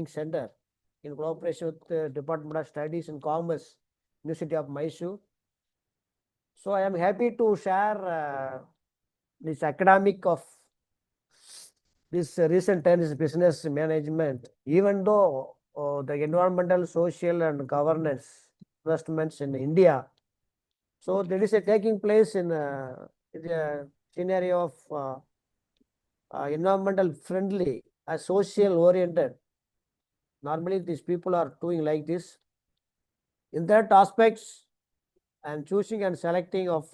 Center in cooperation with the Department of Studies and Commerce, University of Mysore. So I am happy to share this academic of this recent times business management, even though the environmental, social and governance investments in India. So there is a taking place in the scenario of environmental friendly, social oriented. Normally, these people are doing like this. In that aspects, I am choosing and selecting of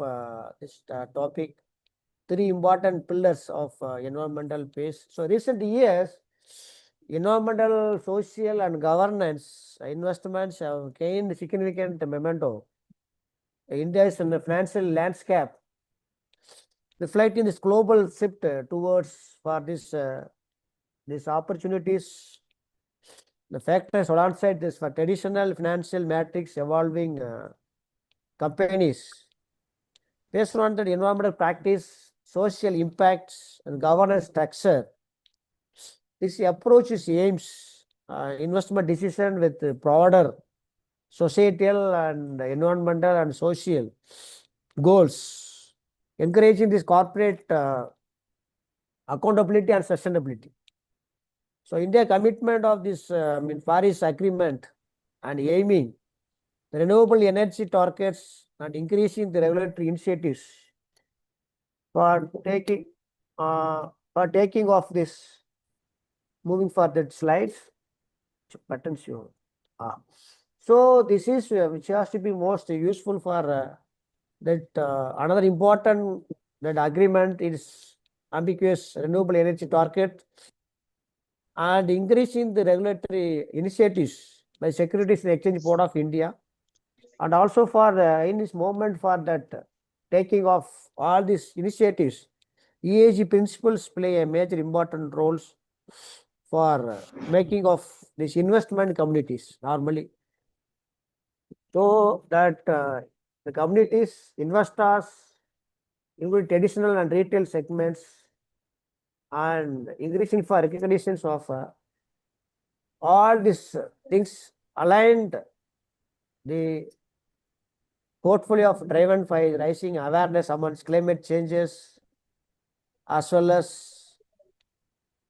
this topic, three important pillars of environmental pace. So, recent years, environmental, social, and governance investments have gained significant momentum. India is in the financial landscape, reflecting this global shift towards for these opportunities. The factors alongside this for traditional financial metrics evolving companies based on the environmental practice, social impacts, and governance structure. This approach is aims investment decision with broader societal and environmental and social goals, encouraging this corporate accountability and sustainability. So, India commitment of this Paris Agreement and aiming the renewable energy targets and increasing the regulatory initiatives for taking of this. Moving for that slides, buttons you. So this is which has to be most useful for that. Another important that agreement is ambiguous renewable energy target and increasing the regulatory initiatives by Securities and Exchange Board of India, and also for in this moment for that taking of all these initiatives, ESG principles play a major important roles for making of these investment communities normally. So that the communities, investors, including traditional and retail segments, and increasing for recognitions of all these things aligned the portfolio of driven by rising awareness amongst climate changes as well as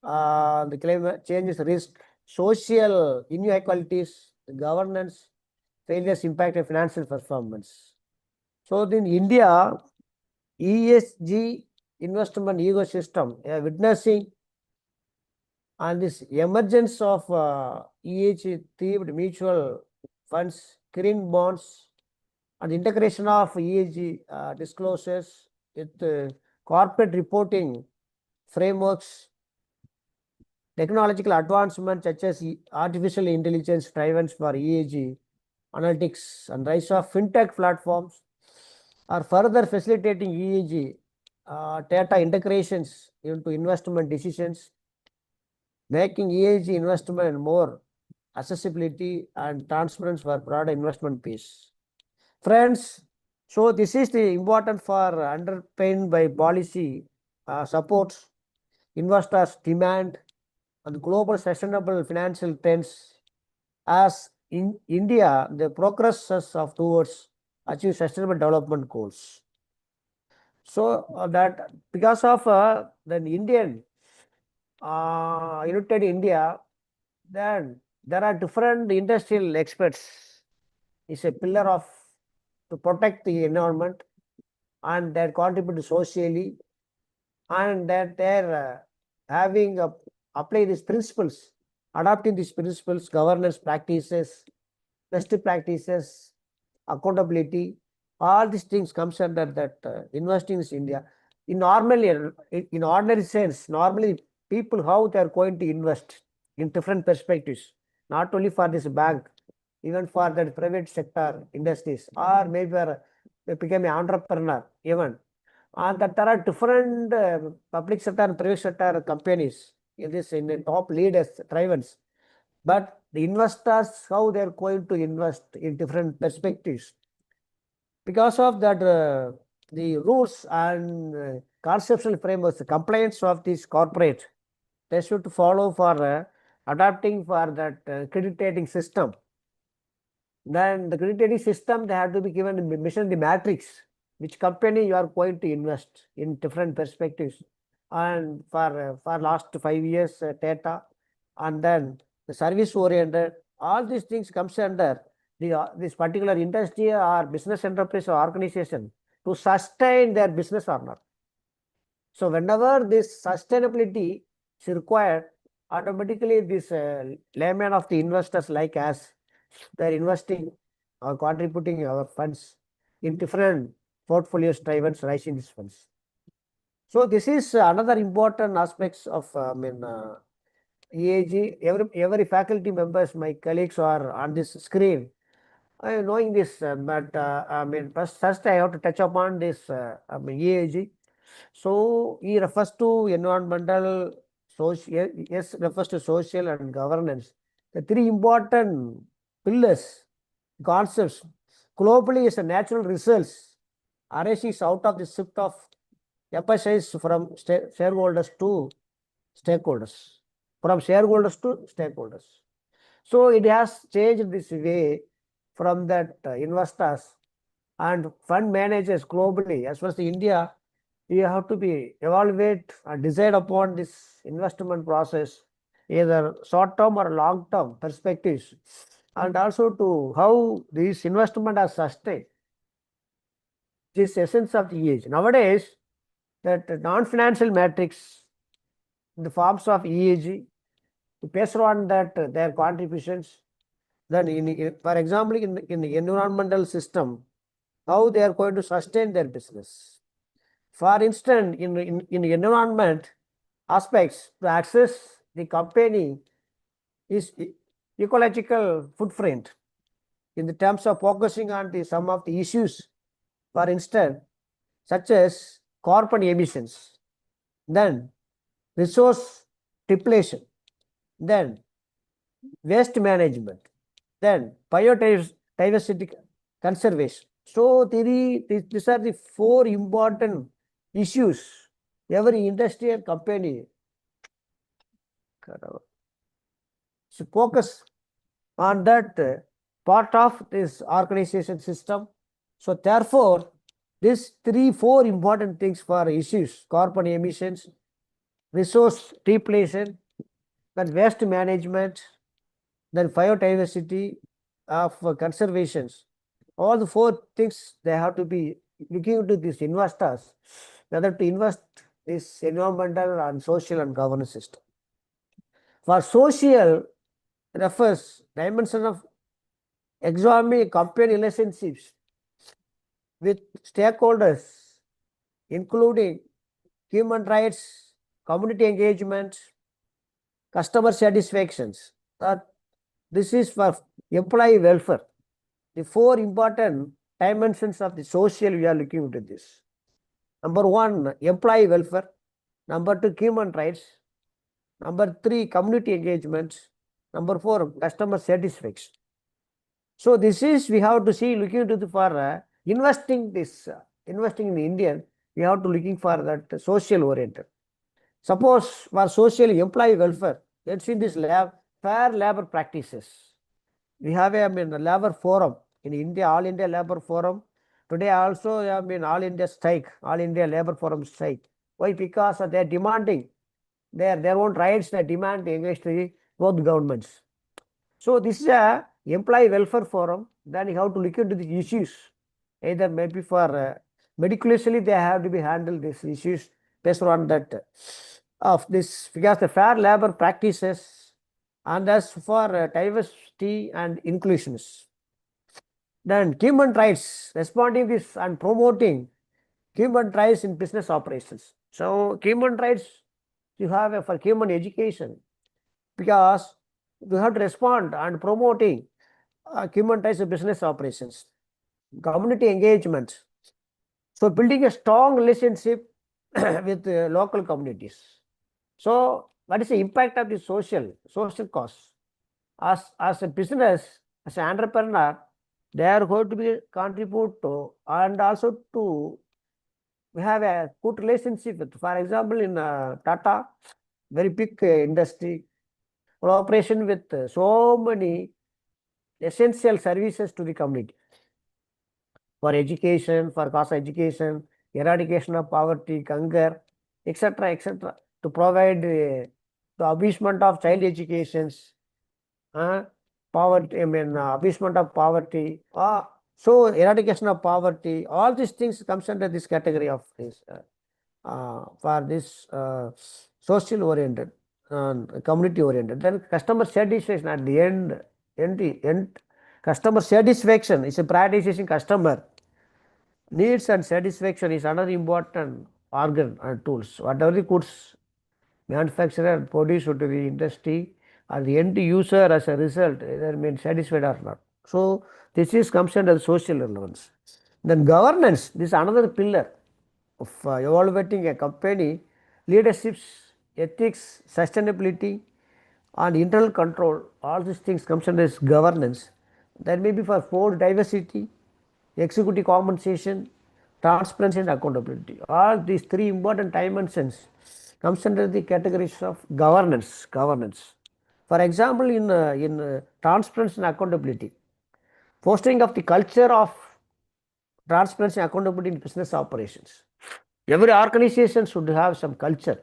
the climate changes risk, social inequalities, governance, failures impact and financial performance. So in India, ESG investment ecosystem witnessing and this emergence of ESG themed mutual funds, green bonds, and integration of ESG disclosures with corporate reporting frameworks, technological advancements such as artificial intelligence driven for ESG analytics and rise of fintech platforms are further facilitating ESG data integrations into investment decisions, making ESG investment more accessibility and transparency for broader investment base. Friends, so this is the important for underpinned by policy supports, investors' demand, and global sustainable financial trends as in India, the progresses of towards achieve sustainable development goals. So that because of the Indian United India, then there are different industrial experts. It's a pillar of to protect the environment and that contribute socially and that they're having apply these principles, adopting these principles, governance practices, best practices, accountability, all these things comes under that investing in India. In ordinary sense, normally people how they are going to invest in different perspectives, not only for this bank, even for the private sector industries, or maybe they become an entrepreneur even. And that there are different public sector and private sector companies in the top leaders, drivers. But the investors, how they are going to invest in different perspectives. Because of that, the rules and conceptual frameworks, the compliance of this corporate, they should follow for adapting for that credit rating system. Then the credit rating system, they have to be given mission the matrix, which company you are going to invest in different perspectives. And for last 5 years data, and then the service oriented, all these things comes under this particular industry or business enterprise or organization to sustain their business or not. So whenever this sustainability is required, automatically this layman of the investors like us, they're investing or contributing our funds in different portfolios driven raising these funds. So this is another important aspects of EAG. Every faculty members, my colleagues are on this screen. I am knowing this, but first I have to touch upon this EAG. So he refers to environmental, social, yes, refers to social and governance. The three important pillars, concepts, globally is a natural results arises out of the shift of emphasis from shareholders to stakeholders, from shareholders to stakeholders. So it has changed this way from that investors and fund managers globally, as well as India. You have to be evaluate and decide upon this investment process, either short term or long term perspectives, and also to how this investment are sustained. This essence of the age. Nowadays, that non-financial metrics in the forms of EAG, based on that their contributions, then for example, in the environmental system, how they are going to sustain their business. For instance, in the environment aspects, to access the company is ecological footprint in the terms of focusing on the some of the issues, for instance, such as carbon emissions, then resource depletion, then waste management, then biodiversity conservation. So these are the four important issues every industrial company should focus on that part of this organization system. So therefore, these four important things for issues: carbon emissions, resource depletion, then waste management, then biodiversity of conservations. All the four things they have to be looking into these investors, whether to invest this environmental and social and governance system. For social refers dimension of examining company relationships with stakeholders, including human rights, community engagement, customer satisfactions. That this is for employee welfare. The four important dimensions of the social we are looking into this. Number one, employee welfare. Number two, human rights. Number three, community engagement. Number four, customer satisfaction. So this is we have to see looking into the for investing in Indian. We have to looking for that social oriented. Suppose for social employee welfare, let's see this fair labor practices. We have a labor forum in India, All India Labor Forum. Today also All India strike, All India Labor Forum strike. Why? Because they are demanding their own rights. They demand against both governments. So this is a employee welfare forum. Then you have to look into the issues. Either maybe for meticulously they have to be handled these issues based on that of this, because the fair labor practices, and as for diversity and inclusions. Then human rights, responding this and promoting human rights in business operations. So human rights you have for human education, because you have to respond and promoting human rights in business operations, community engagement. So building a strong relationship with local communities. So what is the impact of the social costs? As a business, as an entrepreneur, they are going to be contribute to, and also to we have a good relationship with, for example, in Tata, very big industry. cooperation with so many essential services to the community for education, for cost of education, eradication of poverty, hunger, etc., etc., to provide the abasement of child educations, uh, poverty, abasement of poverty, so eradication of poverty, all these things comes under this category of this, for this social oriented and community oriented. Then customer satisfaction at the end, customer satisfaction is a prioritization customer needs and satisfaction is another important organ and tools. Whatever the goods manufacturer and produce to the industry or the end user as a result either mean satisfied or not. So this is comes under social relevance. Then governance, this is another pillar of evaluating a company, leadership's ethics, sustainability, and internal control. All these things comes under this governance. That may be for board diversity, executive compensation, transparency, and accountability. All these three important dimensions comes under the categories of governance. Governance. For example, in transparency and accountability, fostering of the culture of transparency and accountability in business operations. Every organization should have some culture.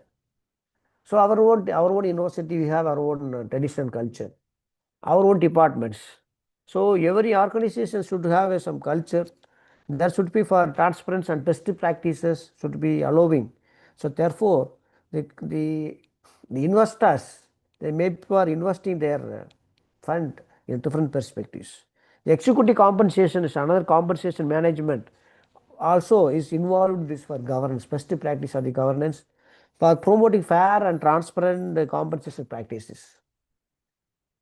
So our own university, we have our own traditional culture, our own departments. So every organization should have some culture. That should be for transparency and best practices should be allowing. So therefore, the investors, they may be for investing their fund in different perspectives. The executive compensation is another compensation management also is involved this for governance, best practice of the governance for promoting fair and transparent compensation practices.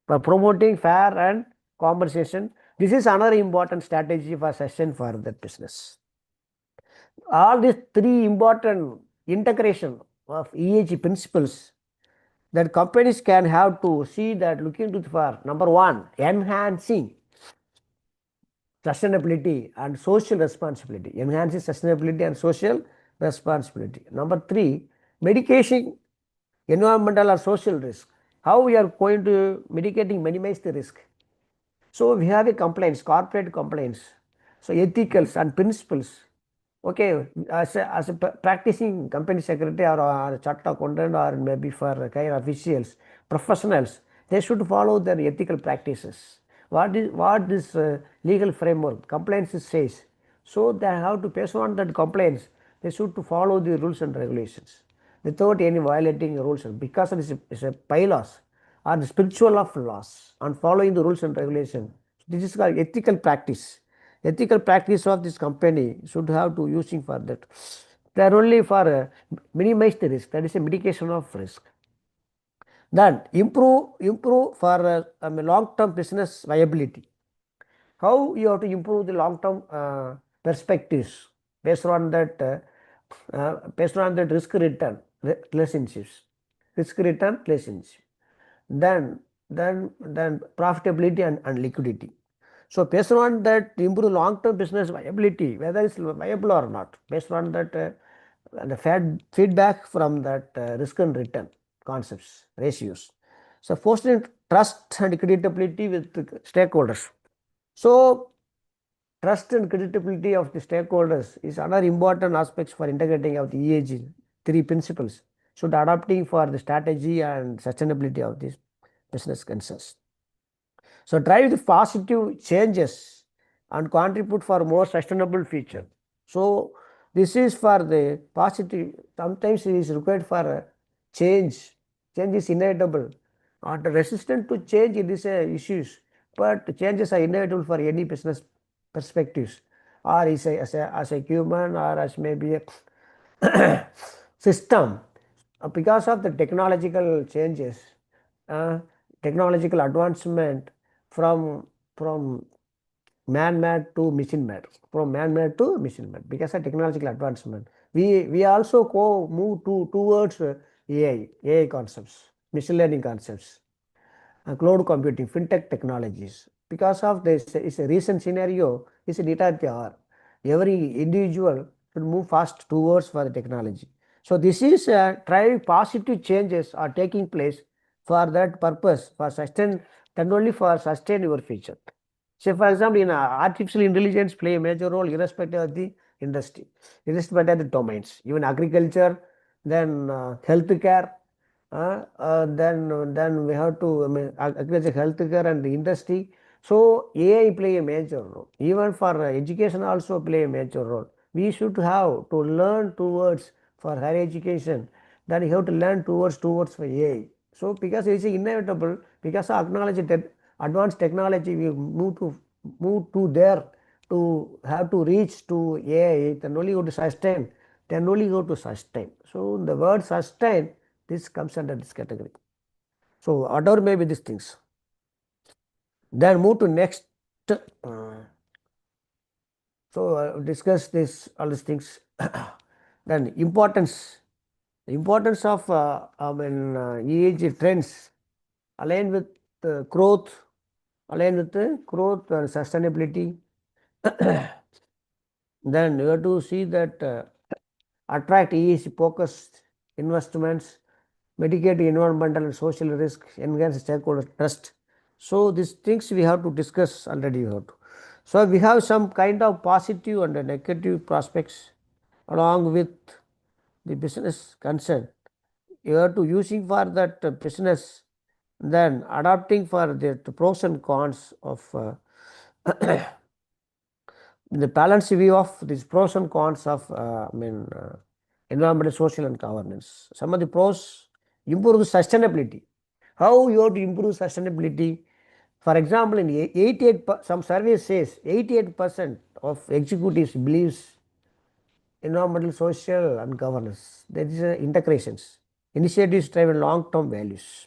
For promoting fair and compensation, this is another important strategy for sustain for that business. All these three important integration of ESG principles that companies can have to see that looking to for number one, enhancing sustainability and social responsibility, enhancing sustainability and social responsibility. Number three, mitigating environmental or social risk. How we are going to minimize the risk. So we have a compliance, corporate compliance. So ethicals and principles. Okay, as a practicing company secretary or chartered accountant or maybe for kind officials, professionals, they should follow their ethical practices. What this legal framework compliance says. So they have to pass on that compliance. They should to follow the rules and regulations without any violating rules because it is a bylaws or the spiritual of laws and following the rules and regulations. This is called ethical practice. Ethical practice of this company should have to using for that. They are only for minimize the risk. That is a mitigation of risk. Then improve for long-term business viability. How you have to improve the long-term perspectives based on that risk return relationships, risk return relationship. Then profitability and liquidity. So based on that, improve long-term business viability, whether it's viable or not, based on that the feedback from that risk and return concepts, ratios. So fostering trust and credibility with the stakeholders. So trust and credibility of the stakeholders is another important aspects for integrating of the ESG three principles. Should adapting for the strategy and sustainability of this business concerns. So drive the positive changes and contribute for more sustainable future. So this is for the positive. Sometimes it is required for change. Change is inevitable. Not resistant to change, it is a issues. But changes are inevitable for any business perspectives, or as a human, or as maybe a system. Because of the technological changes, technological advancement from man-made to machine-made, because of technological advancement, we also move towards AI concepts, machine learning concepts, cloud computing, fintech technologies. Because of this, is a recent scenario is a data. Every individual should move fast towards for the technology. So this is drive positive changes are taking place for that purpose, for sustain, then only for sustain your future. Say, for example, artificial intelligence play a major role irrespective of the industry, irrespective of the domains, even agriculture, then healthcare, then we have to, I mean, agriculture, healthcare, and the industry. So AI play a major role. Even for education also play a major role. We should have to learn towards for higher education. Then you have to learn towards for AI. So because it is inevitable, because of acknowledge that advanced technology, we move to there to have to reach to AI. Then only go to sustain. Then only go to sustain. So the word sustain, this comes under this category. So whatever may be these things. Then move to next. So discuss this all these things. Then importance of EAG trends align with growth, and sustainability. Then you have to see that attract ESG focused investments, mitigate environmental and social risk, enhance stakeholder trust. So these things we have to discuss already. You have to. So we have some kind of positive and negative prospects along with the business concern. You have to using for that business, then adapting for the pros and cons of the balanced view of these pros and cons of environmental, social, and governance. Some of the pros: improve sustainability. How you have to improve sustainability? For example, in 88, some survey says 88% of executives believes environmental, social, and governance. There is integrations. Initiatives drive long-term values.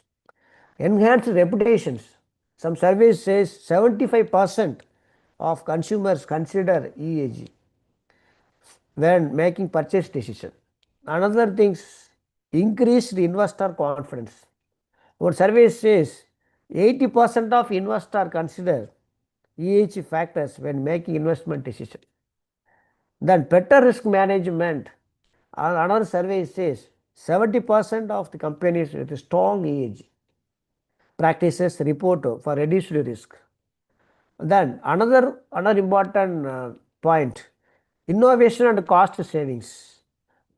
Enhanced reputations. Some surveys says 75% of consumers consider EAG when making purchase decision. Another things, increased investor confidence. One survey says 80% of investors consider EH factors when making investment decision. Then better risk management. Another survey says 70% of the companies with strong EH practices report for reduced risk. Then another important point, innovation and cost savings.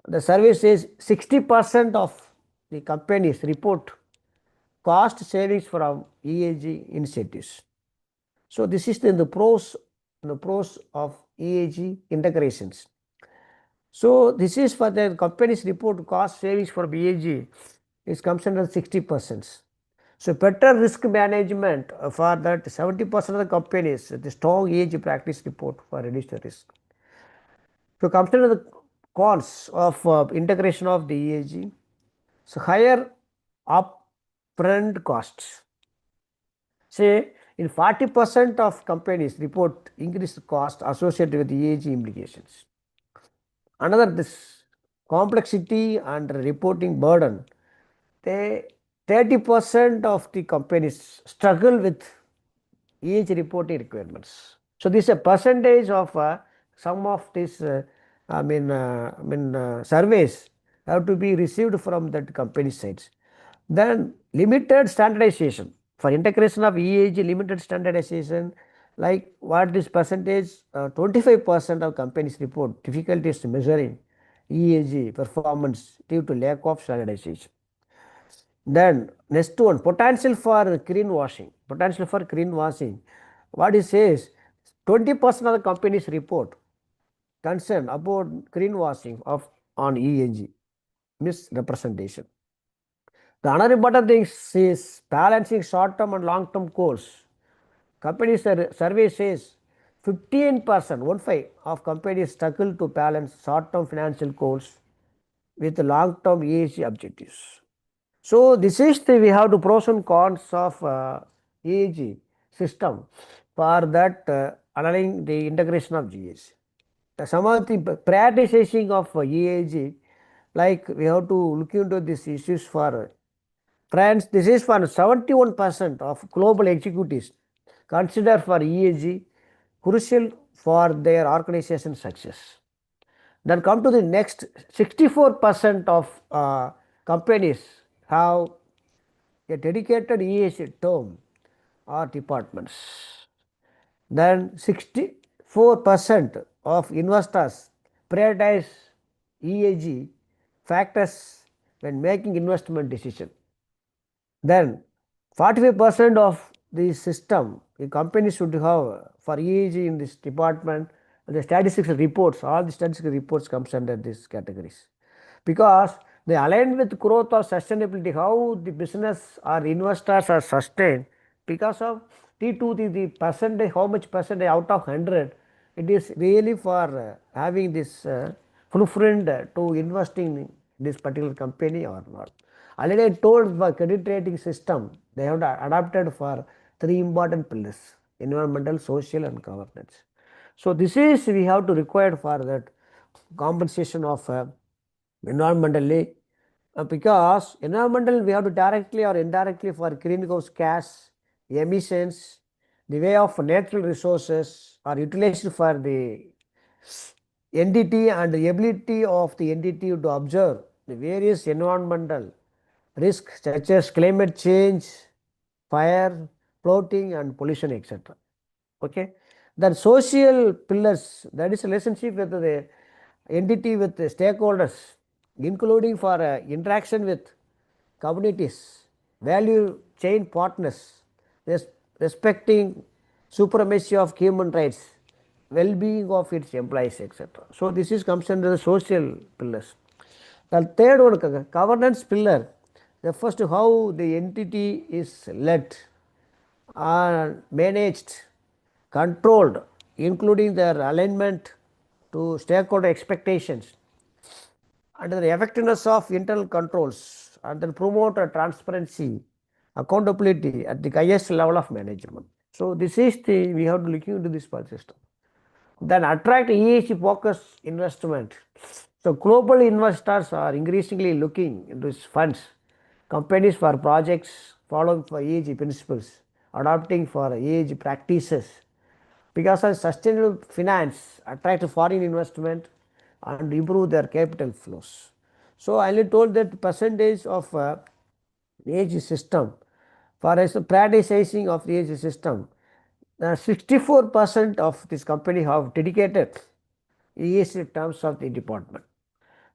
The survey says 60% of the companies report cost savings from EAG initiatives. So this is the pros of EAG integrations. So this is for the companies report cost savings from EAG is comes under 60%. So better risk management for that 70% of the companies the strong EAG practice report for reduced risk. So comes under the cons of integration of the EAG. So higher upfront costs. Say in 40% of companies report increased cost associated with EAG implications. Another this complexity and reporting burden. They 30% of the companies struggle with EAG reporting requirements. So this is a percentage of some of these surveys have to be received from that company sides. Then limited standardization for integration of EAG, limited standardization, like what this percentage, 25% of companies report difficulties measuring EAG performance due to lack of standardization. Then next one, potential for greenwashing. Potential for greenwashing. What it says, 20% of the companies report concern about greenwashing of on EAG, misrepresentation. The another important thing is balancing short-term and long-term goals. Companies survey says 15%, 1/5 of companies struggle to balance short-term financial goals with long-term ESG objectives. So this is we have the pros and cons of EAG system for that allowing the integration of GS. Some of the prioritization of EAG, like we have to look into these issues for friends. This is for 71% of global executives consider for EAG crucial for their organization success. Then come to the next, 64% of companies have a dedicated ESG term or departments. Then 64% of investors prioritize ESG factors when making investment decision. Then 45% of the system the company should have for ESG in this department. The statistical reports, all the statistical reports comes under these categories, because they align with growth or sustainability, how the business or investors are sustained because of T2, the percentage, how much percentage out of 100, it is really for having this footprint to investing in this particular company or not. Already I told for credit rating system, they have adapted for three important pillars: environmental, social and governance. So this is we have to require for that compensation of environmentally, because environmental we have to directly or indirectly for greenhouse gas emissions, the way of natural resources are utilized for the entity and the ability of the entity to observe the various environmental risks such as climate change, fire, flooding and pollution, etc. Okay. Then social pillars, that is relationship with the entity with the stakeholders, including for interaction with communities, value chain partners, respecting supremacy of human rights, well-being of its employees, etc. So this is comes under the social pillars. The third one, governance pillar, refers to how the entity is led and managed, controlled, including their alignment to stakeholder expectations and the effectiveness of internal controls, and then promote a transparency, accountability at the highest level of management. So this is the we have to look into this part system. Then attract ESG focused investment. So global investors are increasingly looking into funds, companies for projects following for ESG principles, adopting for ESG practices, because of sustainable finance attract foreign investment and improve their capital flows. So I only told that percentage of ESG system for prioritizing of the ESG system, 64% of this company have dedicated ESG terms of the department.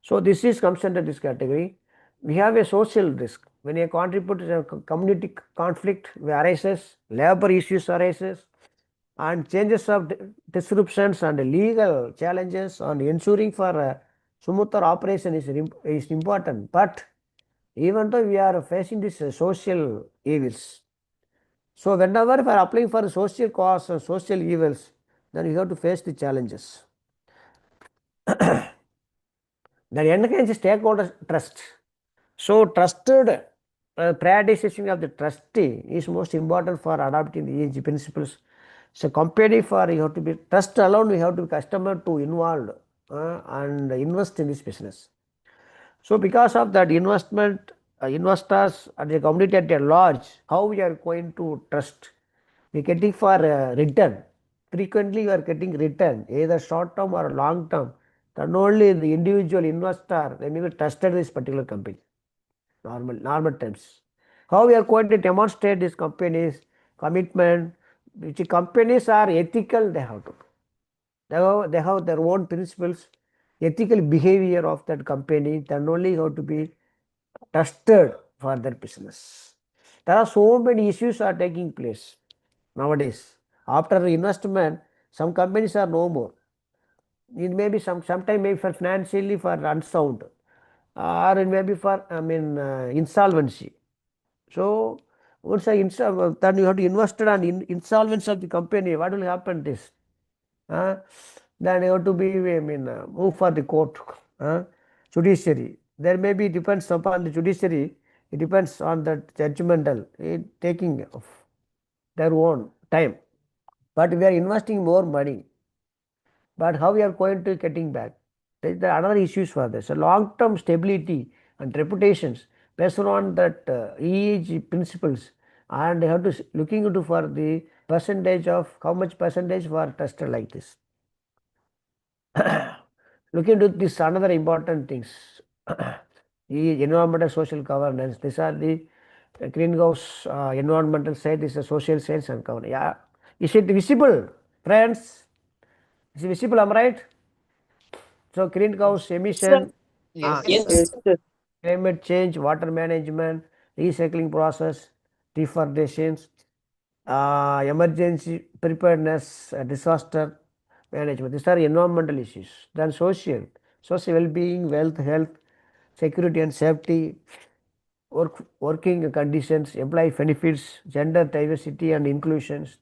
So this is comes under this category. We have a social risk. When a contribute to a community conflict arises, labor issues arises, and changes of disruptions and legal challenges on ensuring for smoother operation is important. But even though we are facing this social evils, so whenever we are applying for social costs and social evils, then you have to face the challenges. Then enhance stakeholder trust. So trusted prioritization of the trustee is most important for adopting the ESG principles. So company for you have to be trust alone, we have to be customer to involved and invest in this business. So because of that investment, investors and the community at large, how we are going to trust? We are getting for return. Frequently you are getting return, either short term or long term. Then only the individual investor they may be trusted this particular company. Normal terms. How we are going to demonstrate this company's commitment, which companies are ethical, they have to. They have their own principles, ethical behavior of that company, then only have to be trusted for their business. There are so many issues are taking place nowadays. After investment, some companies are no more. It may be sometime maybe for financially for unsound, or it may be for insolvency. So once then you have to invest on insolvency of the company. What will happen? This then you have to be move for the court, judiciary. There may be depends upon the judiciary. It depends on the judgmental taking of their own time. But we are investing more money. But how we are going to getting back? There is another issues for this. So long-term stability and reputations based on that ESG principles, and they have to looking into for the percentage of how much percentage for tested like this. Look into this another important things. The environmental social governance. These are the greenhouse environmental side is a social science and governance. Yeah, is it visible, friends? Is it visible? I'm right. So greenhouse Sir. emission, Yes. Yes, sir. climate change, water management, recycling process, deforestation, emergency preparedness, disaster management. These are environmental issues. Then social well-being, wealth, health, security and safety, working conditions, employee benefits, gender diversity and inclusions,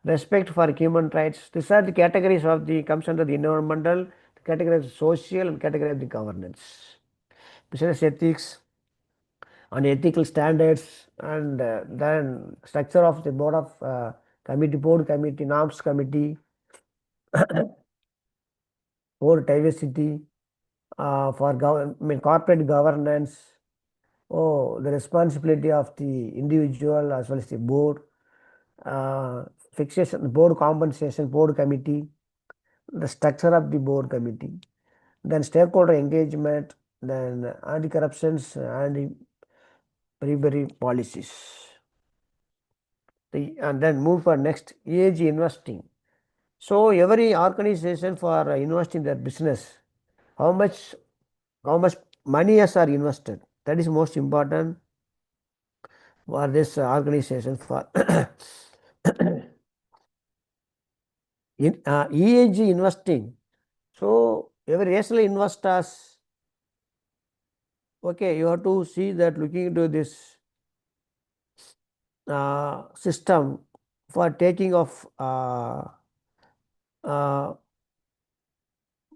respect for human rights. These are the categories of the comes under the environmental, category of social and category of the governance. Business ethics and ethical standards, and then structure of the board of board committee, norms committee, board diversity, for corporate governance. Oh, the responsibility of the individual as well as the board, fixation, board compensation, board committee, the structure of the board committee, then stakeholder engagement, then anti-corruptions, anti-bribery policies. And then move for next ESG investing. So every organization for investing their business, how much money has are invested. That is most important for this organization for ESG investing. So every rational investors, okay, you have to see that looking into this system for taking of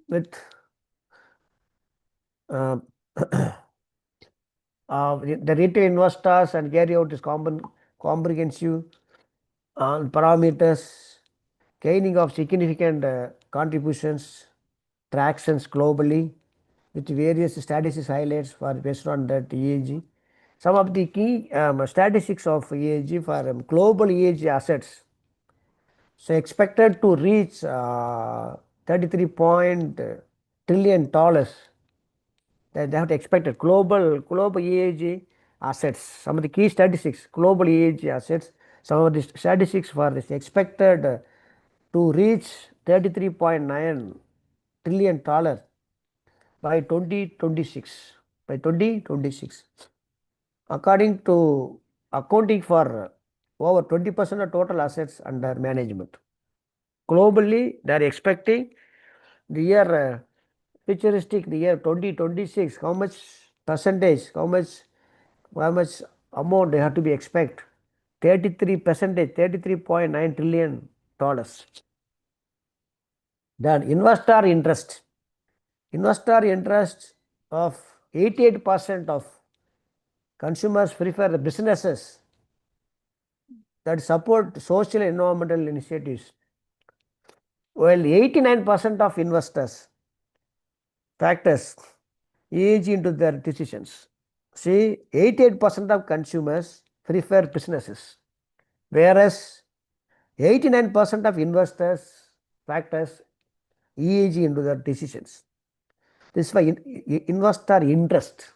with uh, the retail investors and carry out this comprehensive parameters, gaining of significant contributions, tractions globally, with various statistics highlights for based on that ESG. Some of the key statistics of ESG for global ESG assets. So expected to reach 33 point trillion dollars. They have expected global ESG assets. Some of the key statistics, global ESG assets. Some of the statistics for this expected to reach 33.9 trillion dollars by 2026. By 2026, according to accounting for over 20% of total assets under management. Globally, they are expecting the year futuristic, the year 2026, how much percentage, how much amount they have to be expect? 33 percentage, 33.9 trillion dollars. Then investor interest of 88% of consumers prefer the businesses that support social and environmental initiatives, while 89% of investors factors age into their decisions. See, 88% of consumers prefer businesses, whereas 89% of investors factors EAG into their decisions. This is why investor interest.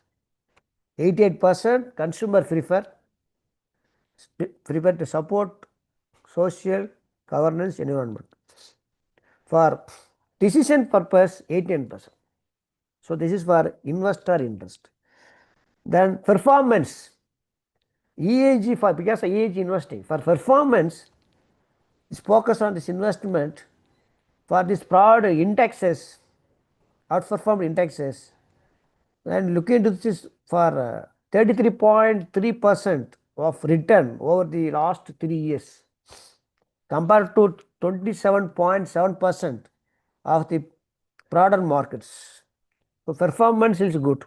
88% consumer prefer to support social governance environment. For decision purpose, 18%. So this is for investor interest. Then performance. EAG for because of EAG investing for performance is focused on this investment for this broad indexes, outperformed indexes, and looking into this for 33.3% of return over the last 3 years compared to 27.7% of the broader markets. So performance is good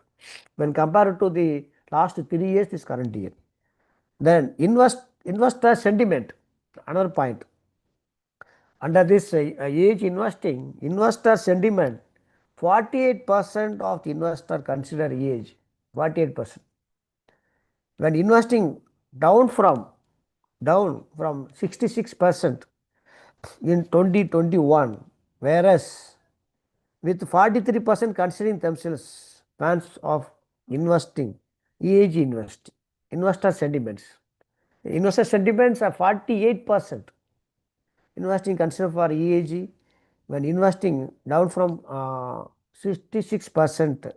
when compared to the last 3 years, this current year. Then investor sentiment, another point. Under this age investing, investor sentiment, 48% of the investor consider age, 48%. When investing down from 66% in 2021, whereas with 43% considering themselves fans of investing, age investing. investor sentiments. Investor sentiments are 48%. Investing considered for EAG when investing down from 66%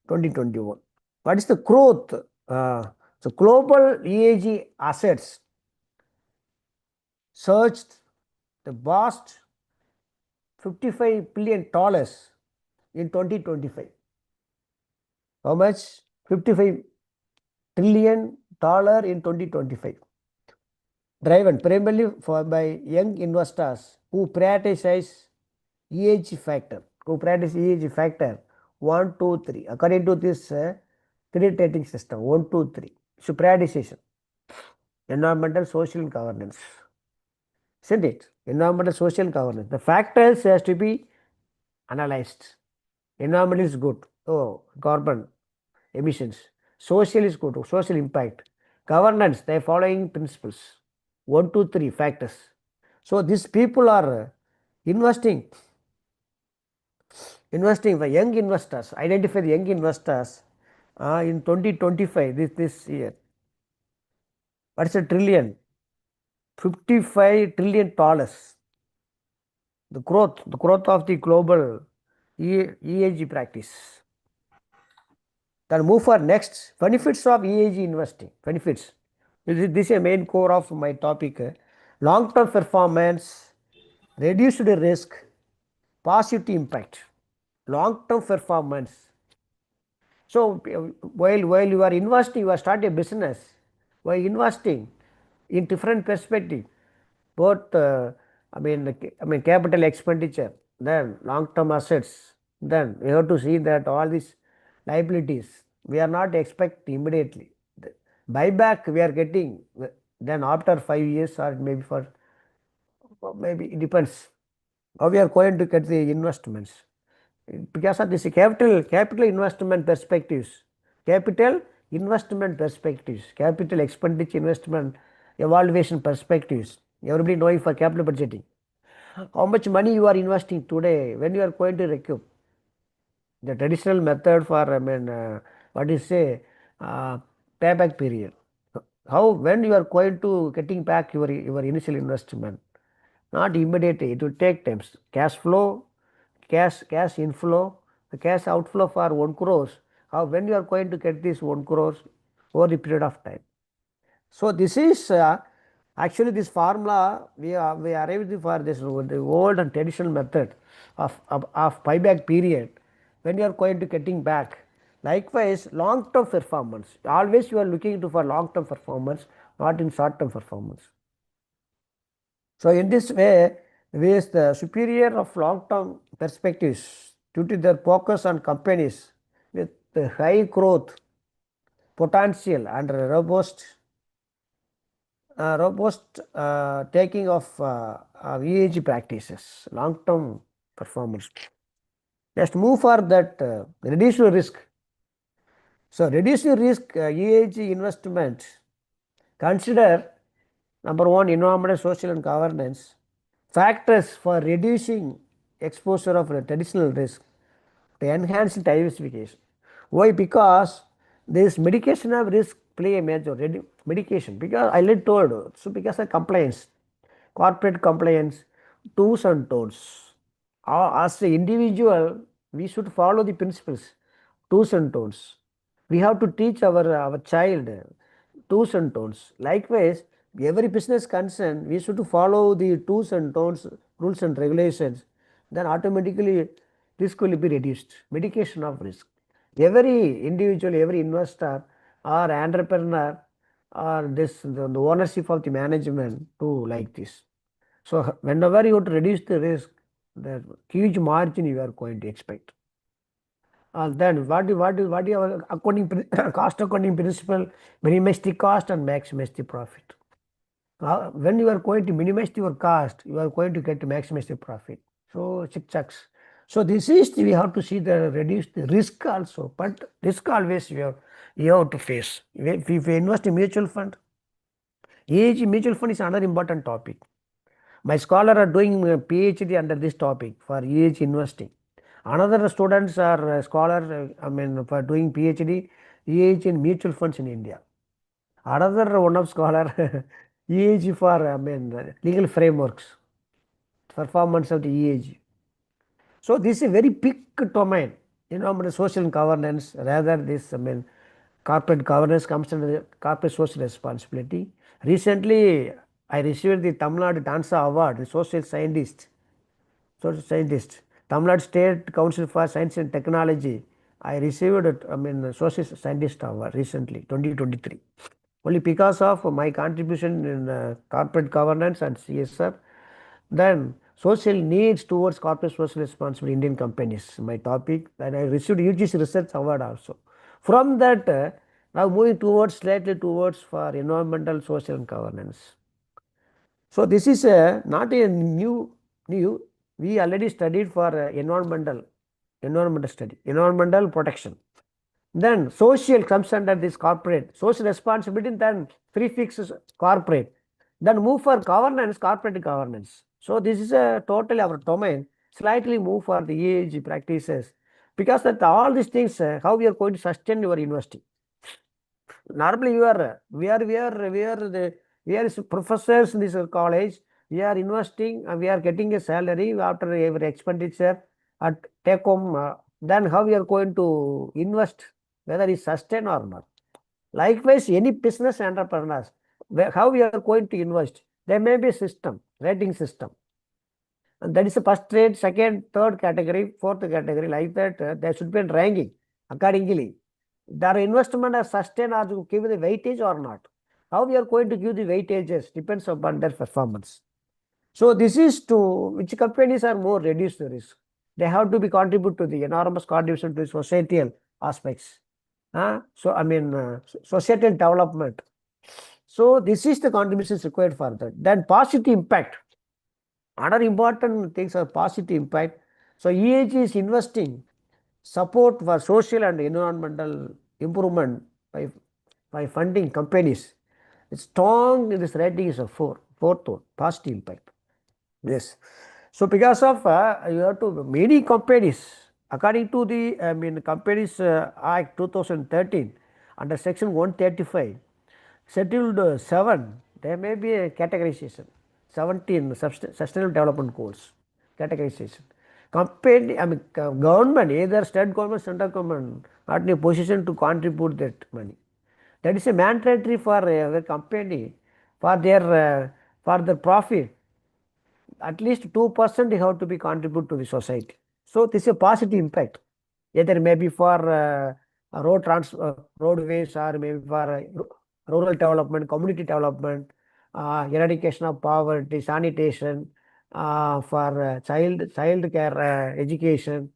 2021. What is the growth? So global EAG assets surged the vast $55 billion in 2025. How much? $55 trillion in 2025. Driven primarily by young investors who prioritize EAG factor. 1, 2, 3. According to this credit rating system, 1, 2, 3. So prioritization. Environmental, social, and governance. Isn't it? Environmental, social, governance. The factors has to be analyzed. Environment is good. Oh, carbon emissions. Social is good. Social impact. Governance, they are following principles. 1, 2, 3 factors. So these people are investing for young investors. Identify the young investors in 2025, this year. What is a trillion? $55 trillion. The growth of the global EAG practice. Then move for next. Benefits of EAG investing. Benefits. This is a main core of my topic. Long-term performance, reduced risk, positive impact. Long-term performance. So while you are investing, you are starting a business. While investing in different perspective, both capital expenditure, then long-term assets, then we have to see that all these liabilities we are not expect immediately. The buyback we are getting then after 5 years or maybe it depends how we are going to get the investments. Because of this capital investment perspectives, capital expenditure investment evaluation perspectives. Everybody knowing for capital budgeting. How much money you are investing today, when you are going to recoup. The traditional method for payback period. When you are going to getting back your initial investment, not immediately, it will take time. Cash flow, cash inflow, the cash outflow for 1 crores. When you are going to get this 1 crores over the period of time. So this is actually this formula we arrived for this the old and traditional method of buyback period when you are going to getting back. Likewise, long-term performance. Always you are looking into for long-term performance, not in short-term performance. So in this way, with the superior of long-term perspectives due to their focus on companies with high growth potential and robust taking of EAG practices, long-term performance. Let's move for that reduce risk. So reduce risk EAG investment. Consider number 1, environmental, social, and governance factors for reducing exposure of traditional risk to enhance diversification. Why? Because this mitigation of risk play a major mitigation. Because I already told, so because of compliance, corporate compliance, do's and don'ts. As an individual, we should follow the principles, do's and don'ts. We have to teach our child do's and don'ts. Likewise, every business concern, we should follow the do's and don'ts, rules and regulations. Then automatically risk will be reduced. Mitigation of risk. Every individual, every investor or entrepreneur or the ownership of the management to like this. So whenever you want to reduce the risk, the huge margin you are going to expect. Then what your accounting cost accounting principle? Minimize the cost and maximize the profit. When you are going to minimize your cost, you are going to get to maximize the profit. So checks. So this is we have to see the reduce the risk also, but risk always you have to face. If you invest in mutual fund, EAG mutual fund is another important topic. My scholar are doing a PhD under this topic for EAG investing. Another students are scholar for doing PhD EAG in mutual funds in India. Another one of scholar, EAG for, legal frameworks, performance of the EAG. So this is a very big domain, social governance, rather this, corporate governance comes under the corporate social responsibility. Recently, I received the Tamil Nadu Dansa Award, the social scientist, Tamil Nadu State Council for Science and Technology. I received it, social scientist award recently, 2023. Only because of my contribution in corporate governance and CSR, then social needs towards corporate social responsibility Indian companies, my topic, and I received UGC Research Award also. From that, now moving towards slightly towards for environmental, social and governance. So this is not a new. We already studied for environmental study, environmental protection. Then social comes under this corporate, social responsibility, then prefix is corporate. Then move for governance, corporate governance. So this is a totally our domain, slightly move for the EAG practices. Because that all these things, how we are going to sustain your university. Normally we are professors in this college, we are investing and we are getting a salary after every expenditure at take home, then how we are going to invest, whether it's sustain or not. Likewise, any business entrepreneurs, how we are going to invest, there may be a system, rating system. And that is the first rate, second, third category, fourth category, like that. There should be a ranking accordingly. Their investment are sustained or to give the weightage or not. How we are going to give the weightages depends upon their performance. So this is to which companies are more reduced the risk. They have to be contribute to the enormous contribution to societal aspects. Societal development. So this is the contributions required for that. Then positive impact. Other important things are positive impact. So EAG is investing support for social and environmental improvement by funding companies. It's strong in this rating is a fourth one, positive impact. Yes. So because of you have to many companies according to the Companies Act 2013 under section 135 scheduled 7 there may be a categorization 17 sustainable development goals categorization. Company, government, either state government, central government, not in a position to contribute that money. That is a mandatory for a company for their profit. At least 2% they have to be contribute to the society. So this is a positive impact. Either maybe for roadways or maybe for rural development, community development, eradication of poverty, sanitation, for child care, education,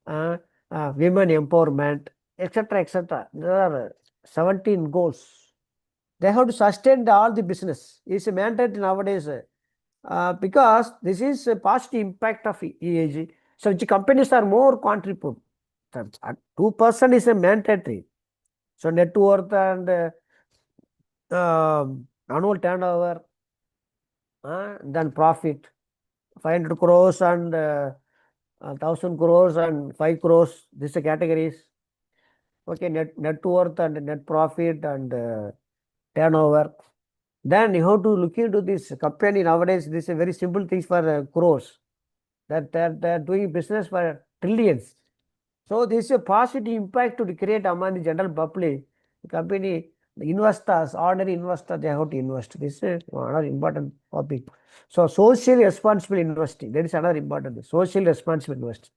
women empowerment, etc., etc. There are 17 goals. They have to sustain all the business. It's a mandate nowadays because this is a positive impact of EAG. So which companies are more contribute. 2% is a mandatory. So net worth and annual turnover, then profit, 500 crores and 1000 crores and 5 crores. These are categories. Okay, net worth and net profit and turnover. Then you have to look into this company nowadays. This is a very simple things for crores. That they're doing business for trillions. So this is a positive impact to create among the general public. The company, the investors, ordinary investors, they have to invest. This is another important topic. So socially responsible investing, that is another important thing. Social responsible investing.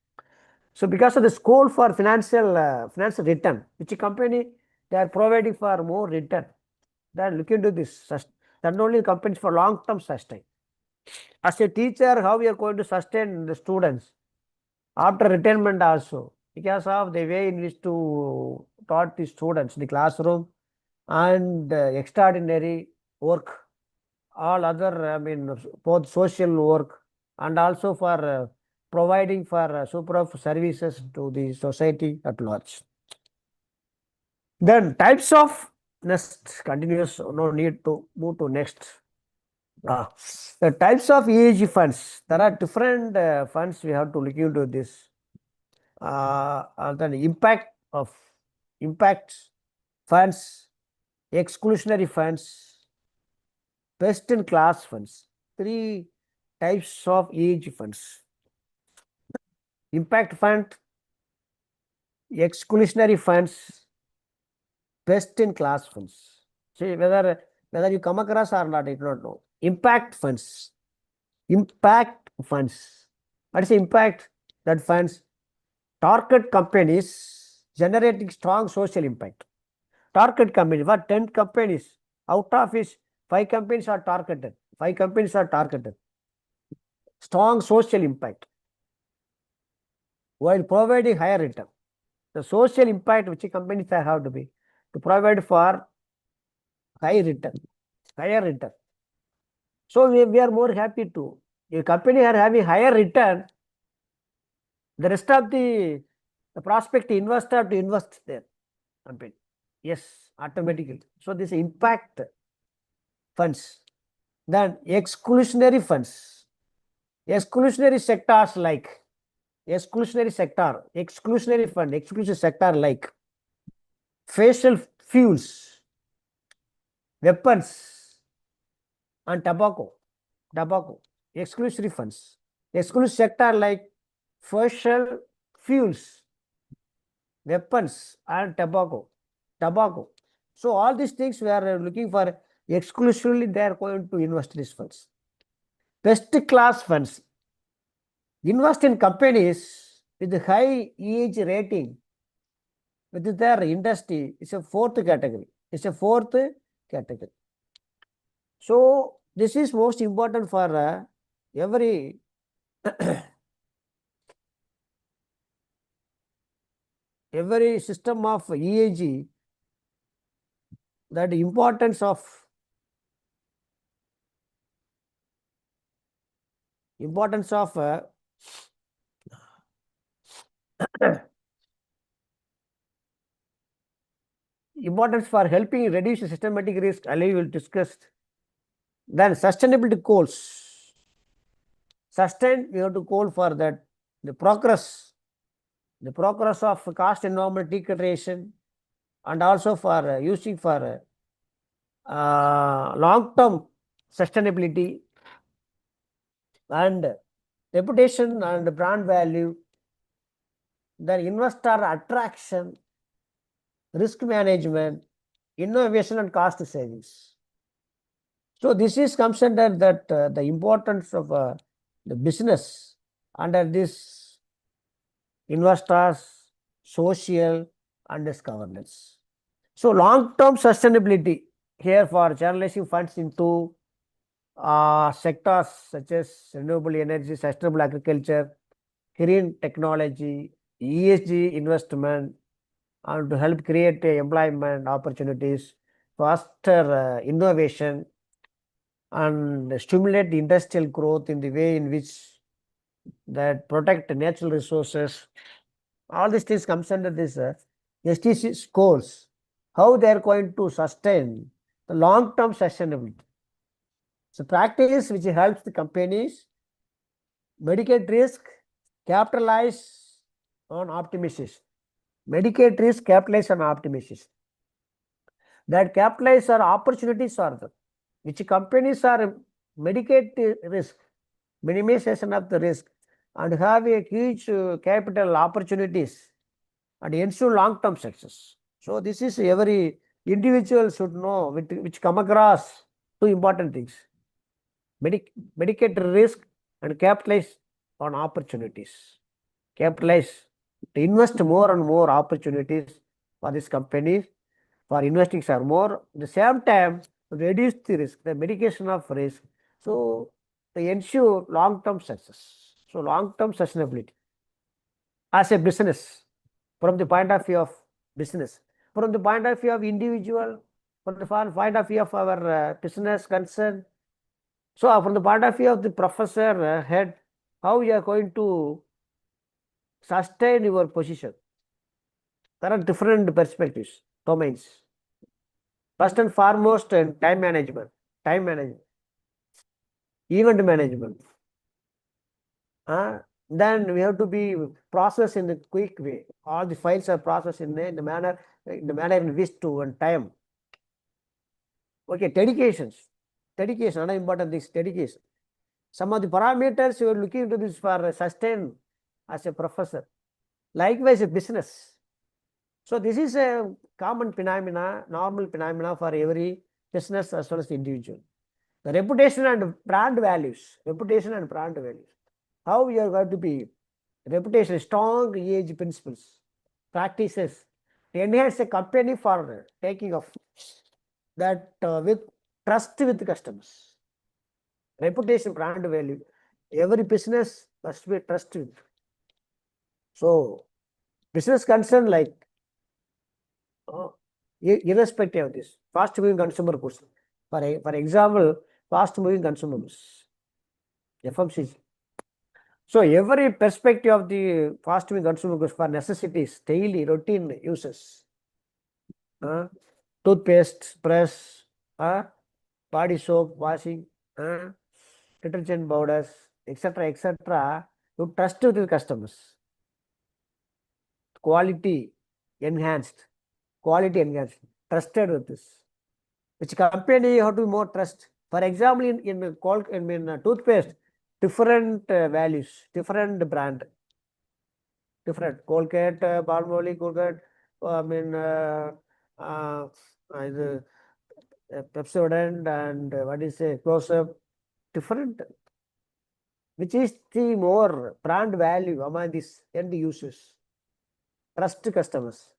So because of the score for financial return, which company they are providing for more return, they are looking to this. Not only companies for long-term sustain. As a teacher, how we are going to sustain the students after retirement also, because of the way in which to taught the students in the classroom and extraordinary work, all other, both social work and also for providing for super services to the society at large. Then types of next continuous, no need to move to next. The types of EAG funds, there are different funds we have to look into this. And then impact funds, exclusionary funds, best in class funds. Three types of ESG funds. Impact fund, exclusionary funds, best in class funds. See whether you come across or not, I do not know. Impact funds. Impact funds. What is impact? That funds target companies generating strong social impact. Target companies, what 10 companies? Out of which 5 companies are targeted. 5 companies are targeted. Strong social impact while providing higher return. The social impact which companies have to be to provide for high return, higher return. So we are more happy to. If company are having higher return, the rest of the prospect investor to invest there company. Yes, automatically. So this impact funds. Then exclusionary funds. Exclusionary sectors like exclusionary sector, exclusionary fund, exclusive sector like facial fuels, weapons, and tobacco, exclusive funds. Exclusive sector like facial fuels, weapons, and tobacco. So all these things we are looking for exclusively they are going to invest these funds. Best class funds. Invest in companies with high ESG rating with their industry. It's a fourth category. It's a fourth category. So this is most important for every every system of ESG. That importance of importance for helping reduce systematic risk. Ali will discuss. Then sustainability goals. Sustain, we have to call for that the progress of cost environment declaration and also for using for long-term sustainability and reputation and brand value, then investor attraction, risk management, innovation and cost savings. So this is considered that the importance of the business under this investors, social and this governance. So long-term sustainability here for channelizing funds into sectors such as renewable energy, sustainable agriculture, green technology, ESG investment, and to help create employment opportunities, foster innovation, and stimulate the industrial growth in the way in which that protect natural resources. All these things comes under this SDC goals. How they are going to sustain the long-term sustainability. So practice which helps the companies mitigate risk, capitalize on optimization. Mitigate risk, capitalize on optimization. That capitalize on opportunities are the which companies are mitigate risk, minimization of the risk, and have a huge capital opportunities and ensure long-term success. So this is every individual should know which come across two important things. Mitigate risk and capitalize on opportunities. Capitalize to invest more and more opportunities for these companies. For investing are more. At the same time, reduce the risk, the mitigation of risk. So they ensure long-term success. So long-term sustainability as a business, from the point of view of business, from the point of view of individual, from the point of view of our business concern. So from the point of view of the professor head, how you are going to sustain your position. There are different perspectives, domains. First and foremost, time management, event management. Then we have to be processed in a quick way. All the files are processed in the manner in which to and time. Okay, dedication, another important thing is dedication. Some of the parameters you are looking into this for sustain as a professor. Likewise, a business. So this is a common phenomena, normal phenomena for every business as well as the individual. The reputation and brand values. Reputation and brand values. How you are going to be reputation, strong ESG principles, practices to enhance a company for taking of that with trust with the customers. Reputation, brand value. Every business must be trusted. So, business concern like irrespective of this, fast moving consumer goods. For example, fast moving consumer goods, FMCG. So, every perspective of the fast moving consumer goods for necessities, daily routine uses, toothpaste, brush, body soap, washing, detergent powders, etc., you trust with the customers. Quality enhanced, trusted with this. Which company you have to be more trust? For example, in toothpaste, different values, different brand, different Colgate, Palmolive, Colgate, I mean, the Pepsodent and what is a close-up, different. Which is the more brand value among these end users? Trust customers.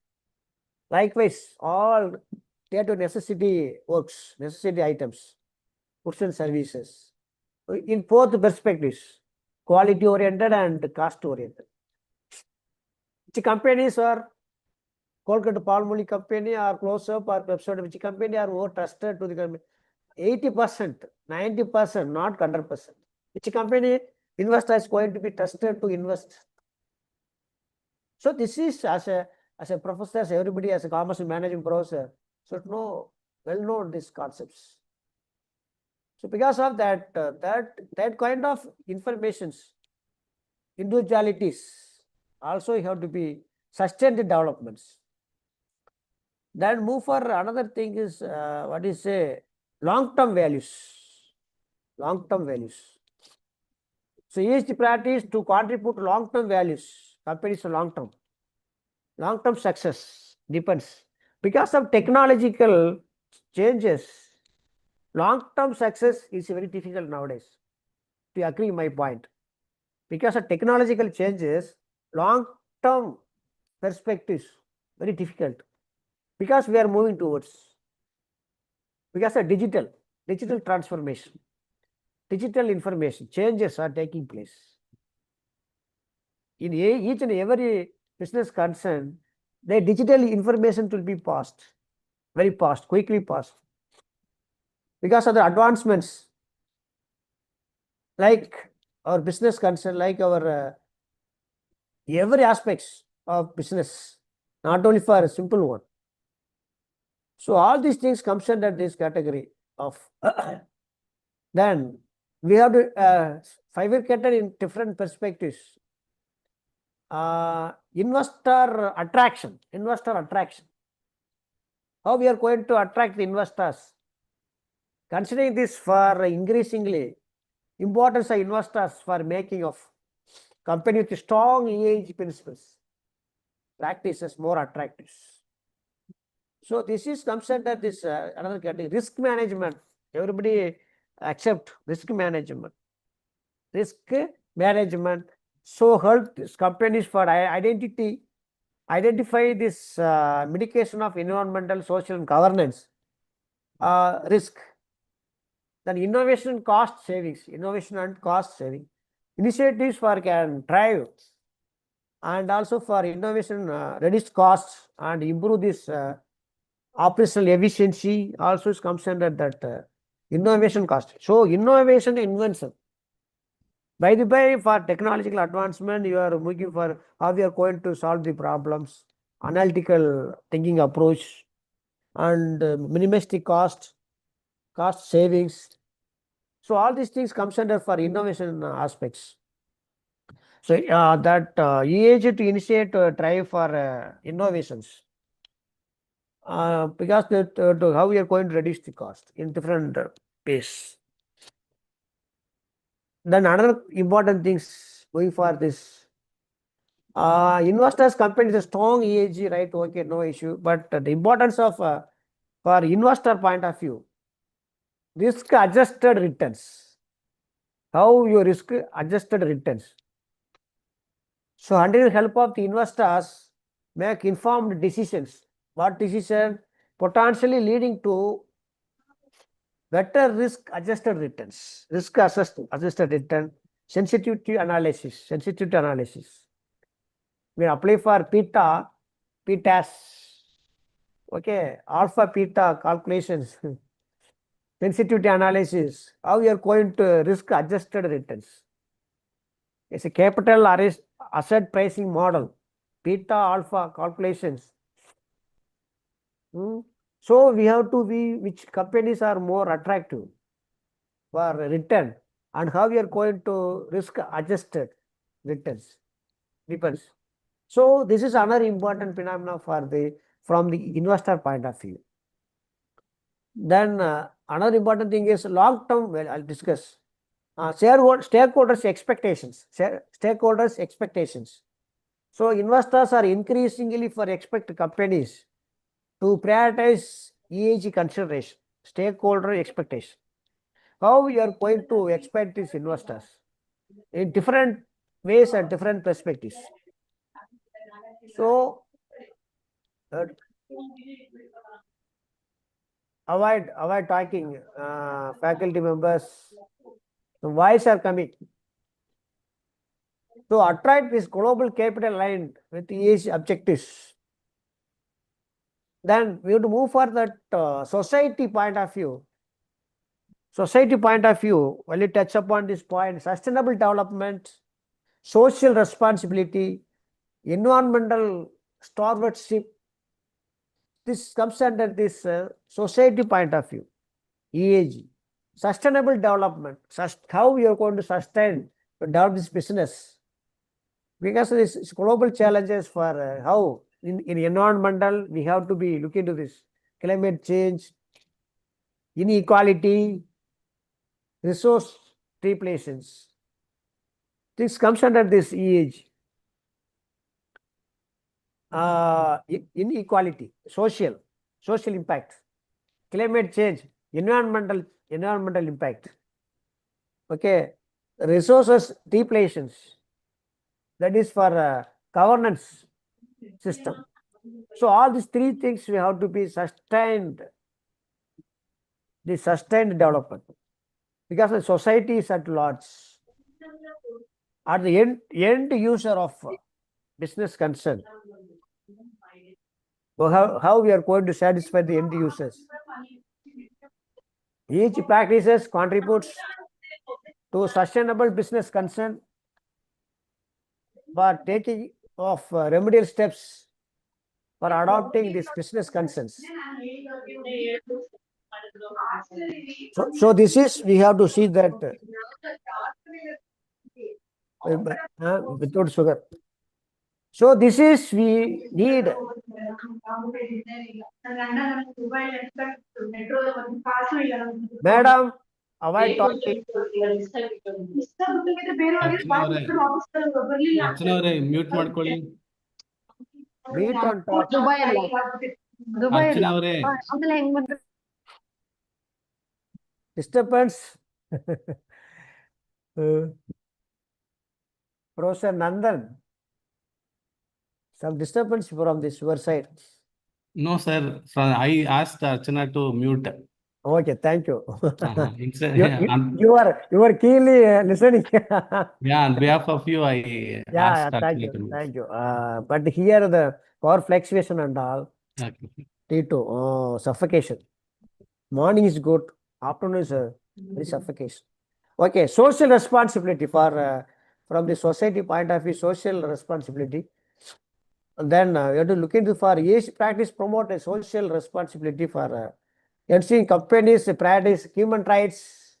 Likewise, all day-to-day necessity works, necessity items, goods and services. In both perspectives, quality oriented and cost oriented. Which companies are Colgate Palmolive company or Close-Up or Pepsodent, which company are more trusted to the company? 80%, 90%, not 100%. Which company investor is going to be trusted to invest? So this is as a professor, as everybody, as a commerce managing professor, should know, well know these concepts. So because of that, that kind of informations, individualities, also you have to be sustained developments. Then move for another thing is what is say long-term values. Long-term values. So ESG practice to contribute to long-term values. Companies long-term. Long-term success depends. Because of technological changes, long-term success is very difficult nowadays. To agree my point. Because of technological changes, long-term perspectives very difficult. Because we are moving towards. Because of digital transformation, digital information changes are taking place. In each and every business concern, the digital information will be passed, very fast, quickly passed. Because of the advancements, like our business concern, like our every aspects of business, not only for a simple one. So all these things comes under this category of then we have to bifurcate in different perspectives. Investor attraction. How we are going to attract the investors? Considering this for increasingly importance of investors for making of company with strong ESG principles, practices more attractive. So this is comes under this another category, risk management. Everybody accept risk management. Risk management. So help these companies for identify this mitigation of environmental, social, and governance risk. Then innovation and cost savings. Initiatives for can drive and also for innovation reduce costs and improve this operational efficiency also is comes under that innovation cost. So innovation invention. By the way, for technological advancement, you are looking for how we are going to solve the problems, analytical thinking approach, and minimalistic cost savings. So all these things comes under for innovation aspects. So that EAG to initiate drive for innovations. because how we are going to reduce the cost in different ways. Then another important things going for this. Investors company is a strong ESG, right? Okay, no issue. But the importance of for investor point of view, risk adjusted returns. How your risk adjusted returns. So under the help of the investors, make informed decisions. What decision? Potentially leading to better risk adjusted returns. Risk adjusted return, sensitivity analysis. Sensitivity analysis. We apply for PTAS. Okay, alpha beta calculations. Sensitivity analysis. How you are going to risk adjusted returns. It's a capital asset pricing model. Beta alpha calculations. So we have to be which companies are more attractive for return and how we are going to risk adjusted returns depends. So this is another important phenomena for the from the investor point of view. Then another important thing is long term. Well, I'll discuss stakeholders expectations. Stakeholders expectations. So investors are increasingly for expect companies to prioritize ESG consideration, stakeholder expectation. How we are going to expect these investors in different ways and different perspectives. So avoid talking, faculty members. The voice are coming. To attract this global capital aligned with ESG objectives. Then we have to move for that society point of view. Society point of view, when you touch upon this point, sustainable development, social responsibility, environmental stewardship, this comes under this society point of view, EAG. Sustainable development, how we are going to sustain, to develop this business. Because this global challenges for how in environmental, we have to be looking to this climate change, inequality, resource depletions. This comes under this EAG. Inequality, social impact, climate change, environmental impact. Okay, resources depletions. That is for governance system. So all these three things we have to be sustained. The sustained development, because the society is at large. At the end user of business concern. So how we are going to satisfy the end users? Each practices contributes to sustainable business concern for taking of remedial steps for adopting these business concerns. So this is, we have to see that without sugar. So this is, we need. Madam, avoid talking. Mute ಮಾಡ್ಕೊಳ್ಳಿ. Meet on talk. Archana ಅವರೇ, Disturbance. Professor Nandan, some disturbance from this your side. No, sir. I asked Archana to mute. Okay, thank you. Uh-huh. You are keenly listening. Yeah, on behalf of you, I asked Thank Archana you, to mute. thank you. But here the power fluctuation and all, Okay. T2, suffocation. Morning is good, afternoon is very suffocation. Okay, social responsibility for from the society point of view, social responsibility. And then you have to look into for ESG practice, promote a social responsibility for ensuring companies practice human rights,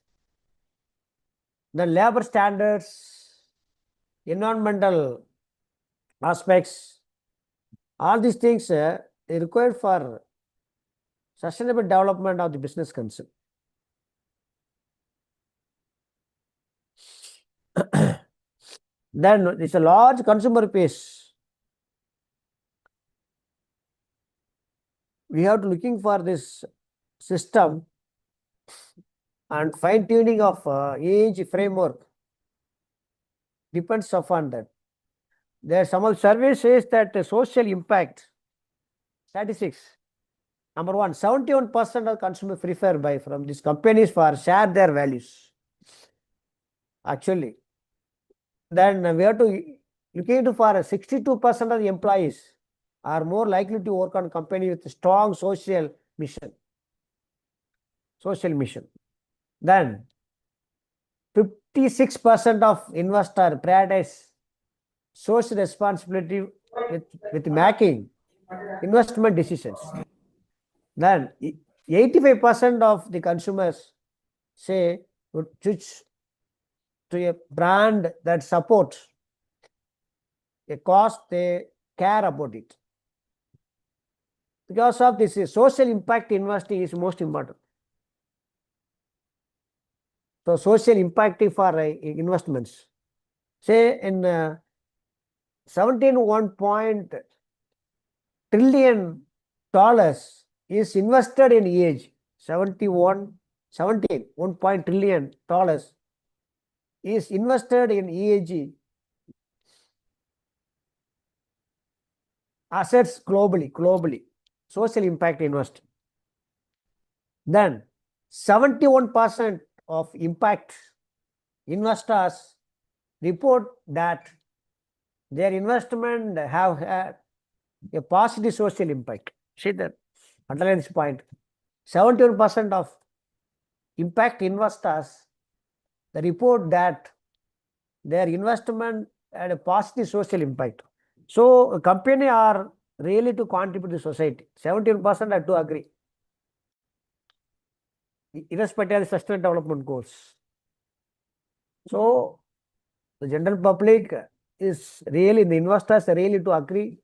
the labor standards, environmental aspects. All these things are required for sustainable development of the business concern. Then it's a large consumer base. We have to looking for this system and fine tuning of age framework depends upon that. There some of surveys says that social impact statistics. Number one, 71% of consumers prefer buy from these companies for share their values. Actually, then we have to looking into for 62% of the employees are more likely to work on company with strong social mission. Social mission. Then 56% of investors prioritize social responsibility with making investment decisions. Then 85% of the consumers say would switch to a brand that supports a cause they care about it. Because of this, social impact investing is most important. So social impact for investments. Say in 17.1 trillion dollars is invested in EAG. 1 trillion dollars is invested in EAG assets globally. Social impact invest. Then 71% of impact investors report that their investment have had a positive social impact. See that, underline this point. 71% of impact investors they report that their investment had a positive social impact. So a company are really to contribute to society. 71% are to agree. Irrespective of the sustainable development goals. So the general public is really, the investors are really to agree.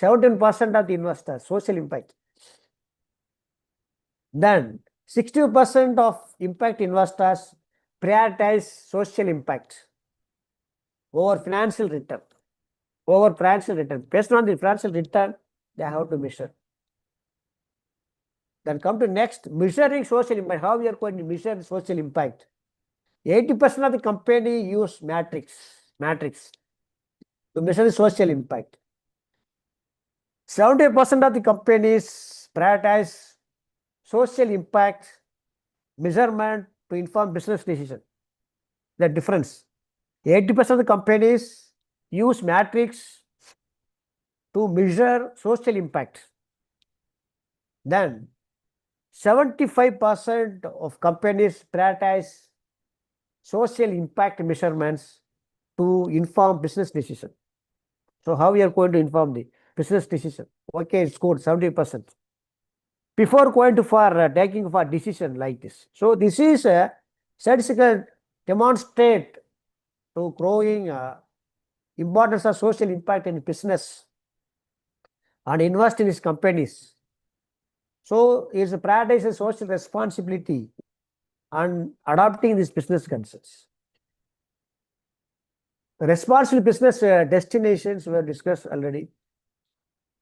17% of the investors, social impact. Then 60% of impact investors prioritize social impact over financial return. Based on the financial return, they have to measure. Then come to next, measuring social impact. How we are going to measure social impact? 80% of the company use matrix to measure the social impact. 70% of the companies prioritize social impact measurement to inform business decision. The difference. 80% of the companies use matrix to measure social impact. Then 75% of companies prioritize social impact measurements to inform business decision. So how we are going to inform the business decision? Okay, it's good, 70%. Before going to for taking for decision like this. So this is a statistical demonstrate to growing importance of social impact in business and invest in its companies. So it's a prioritize social responsibility and adopting these business concerns. Responsible business destinations were discussed already.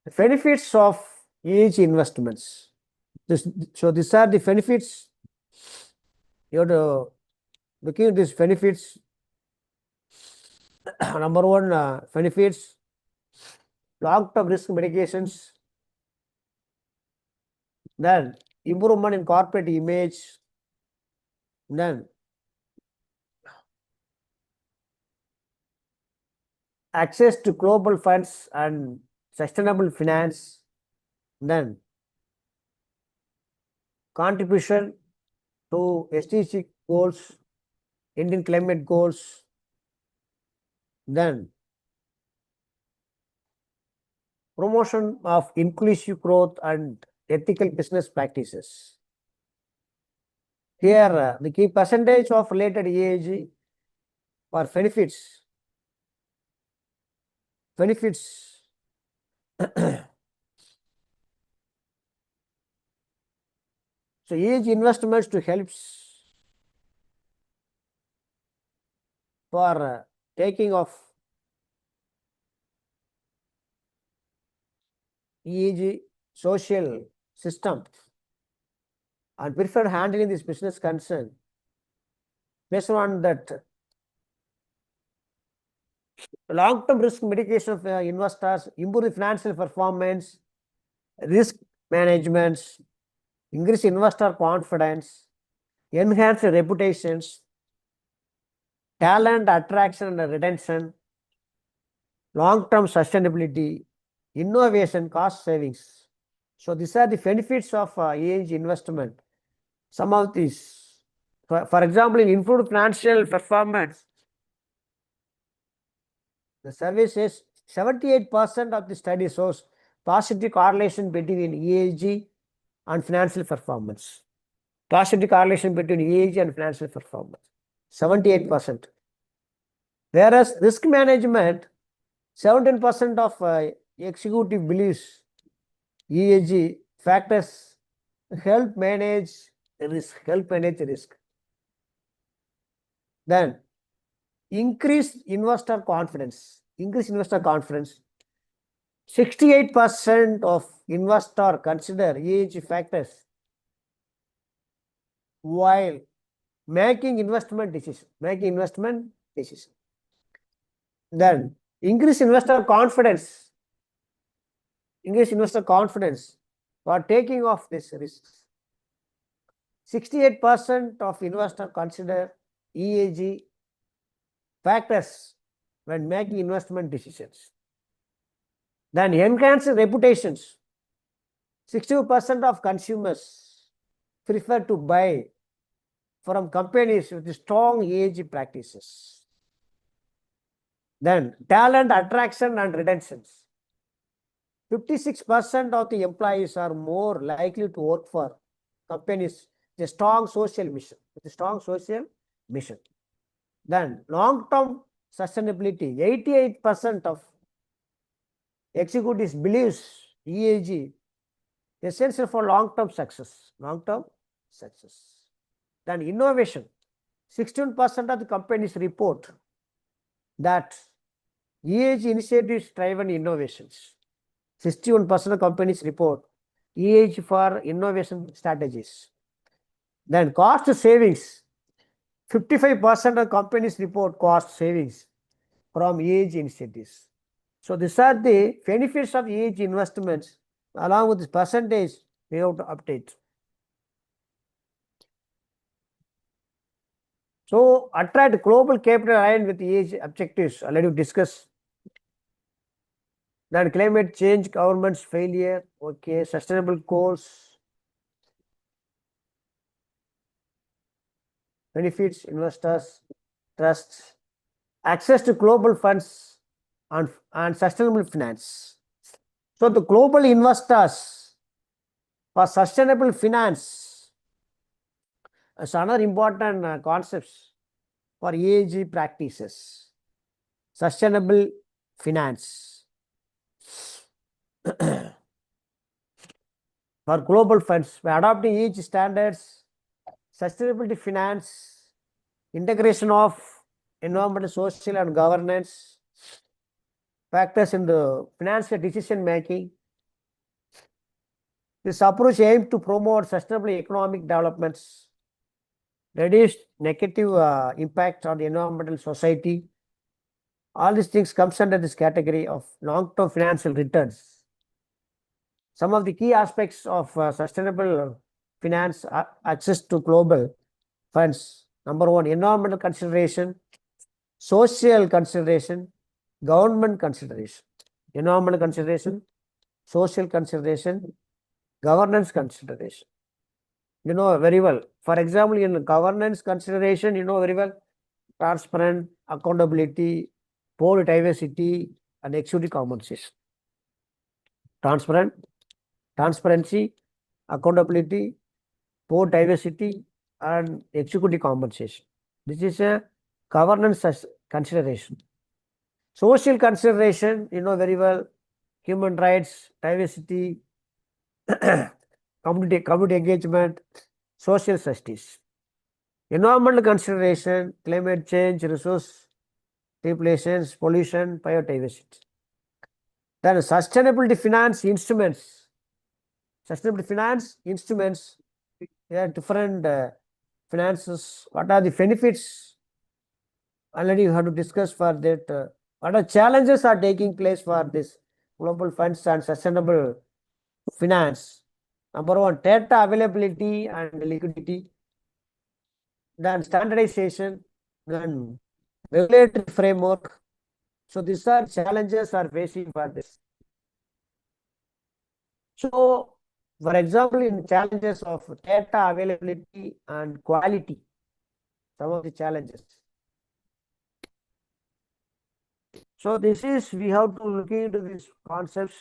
The benefits of each investments. So these are the benefits. You have to looking at these benefits. Number one, benefits, long-term risk mitigations. Then improvement in corporate image. Then access to global funds and sustainable finance. Then contribution to SDG goals, Indian climate goals. Then promotion of inclusive growth and ethical business practices. Here, the key percentage of related EAG for benefits. So each investments to helps for taking of EEG social system and prefer handling this business concern based on that long-term risk mitigation of investors, improve the financial performance, risk management, increase investor confidence, enhance reputations, talent attraction and retention, long-term sustainability, innovation, cost savings. So these are the benefits of ESG investment. Some of these, for example, in improved financial performance, the survey says 78% of the study shows positive correlation between ESG and financial performance. Positive correlation between ESG and financial performance, 78%. Whereas risk management, 17% of executive believes ESG factors help manage risk. Then increased investor confidence. 68% of investor consider ESG factors while making investment decision. Then increase investor confidence for taking of these risks. 68% of investors consider ESG factors when making investment decisions. Then enhance reputations. 62% of consumers prefer to buy from companies with strong ESG practices. Then talent attraction and retentions. 56% of the employees are more likely to work for companies with a strong social mission. Then long-term sustainability. 88% of executives believes ESG essential for long-term success. Then innovation. 16% of the companies report that ESG initiatives driven innovations. 61% of companies report ESG for innovation strategies. Then cost savings. 55% of companies report cost savings from ESG initiatives. So these are the benefits of ESG investments. Along with this percentage, we have to update. So attract global capital aligned with ESG objectives. Already discussed. Then climate change, government's failure. Okay, sustainable goals. Benefits, investors, trusts, access to global funds and sustainable finance. So the global investors for sustainable finance is another important concepts for ESG practices. Sustainable finance for global funds by adopting ESG standards, sustainability finance, integration of environmental, social and governance factors in the financial decision making. This approach aims to promote sustainable economic developments, reduce negative impact on the environmental society. All these things comes under this category of long-term financial returns. Some of the key aspects of sustainable finance are access to global funds. Number one, environmental consideration, social consideration, government consideration. Environmental consideration, social consideration, governance consideration. You know very well. For example, in governance consideration, you know very well, transparent, accountability, board diversity, and equity compensation. Transparency, accountability, board diversity, and executive compensation. This is a governance consideration. Social consideration, you know very well, human rights, diversity, community engagement, social justice, environmental consideration, climate change, resource depletions, pollution, biodiversity. Then sustainability finance instruments. Sustainability finance instruments, there are different finances. What are the benefits? Already you have to discuss for that. What are challenges are taking place for this global funds and sustainable finance? Number one, data availability and liquidity. Then standardization, then regulatory framework. So these are challenges are facing for this. So, for example, in challenges of data availability and quality, some of the challenges. So this is, we have to look into these concepts